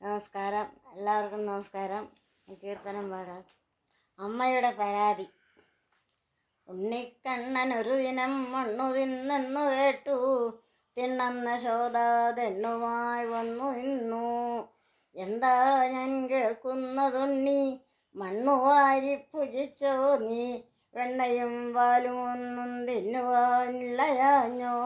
നമസ്കാരം, എല്ലാവർക്കും നമസ്കാരം. കീർത്തനം പാടാം. അമ്മയുടെ പരാതി. ഉണ്ണിക്കണ്ണൻ ഒരു ദിനം മണ്ണു തിന്നെന്നു കേട്ടു. തിണ്ണന്ന ശോധാതെണ്ണുമായി വന്നു നിന്നു. എന്താ ഞാൻ കേൾക്കുന്നതുണ്ണി, മണ്ണു വാരി ഭുജിച്ചോ നീ? വെണ്ണയും പാലും ഒന്നും തിന്നുവാനില്ലയാഞ്ഞോ?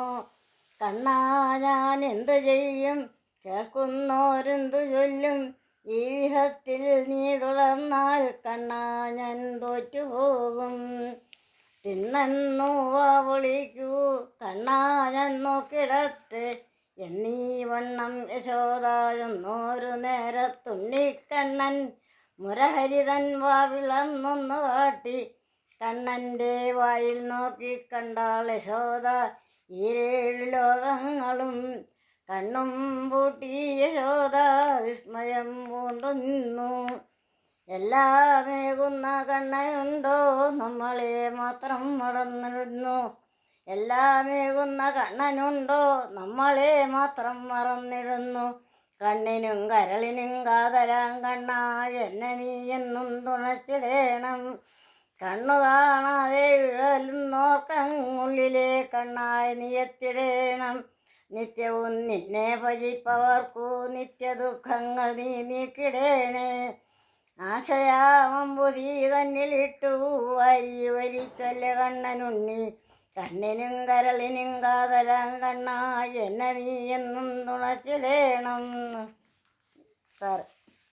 കണ്ണാ ഞാൻ എന്തു ചെയ്യും, കേൾക്കുന്നോരെന്തു ചൊല്ലും? ഈ വിധത്തിൽ നീ തുടർന്നാൽ കണ്ണാ ഞാൻ തോറ്റുപോകും. തിന്നെന്നു വാ പൊളിക്കൂ കണ്ണാ ഞാൻ നോക്കിടട്ടെ എന്നീ വണ്ണം യശോദ ചെന്നോരു നേരത്തുണ്ണിക്കണ്ണൻ മുരഹരിതൻ വാ വിളർന്നൊന്നു കാട്ടി. കണ്ണൻ്റെ വായിൽ നോക്കി കണ്ടാൾ യശോദ ഈരേഴു ലോകങ്ങളും. കണ്ണും പൂട്ടി യശോദ വിസ്മയം പൂണ്ടു നിന്നു. എല്ലാമേകുന്ന കണ്ണനുണ്ടോ, നമ്മളെ മാത്രം മറന്നിരുന്നു? എല്ലാമേകുന്ന കണ്ണനുണ്ടോ, നമ്മളെ മാത്രം മറന്നിടുന്നു? കണ്ണിനും കരളിനും കാതരാൻ കണ്ണാ എന്നെ നീ എന്നും തുണച്ചിടേണം. കണ്ണു കാണാതെ വിഴലുന്നോർക്കുള്ളിലെ കണ്ണായി നീ എത്തിടേണം. നിത്യവും നിന്നെ ഭജിപ്പവർക്കു നിത്യ ദുഃഖങ്ങൾ നീ നീക്കിടേണേ. ആശയാമമ്പുതി തന്നിലിട്ടു വരി വരിക്കല്ല കണ്ണനുണ്ണി. കണ്ണിനും കരളിനും കാതലാൻ കണ്ണാ എന്നെ നീ എന്നും തുണച്ചിടേണം. സാർ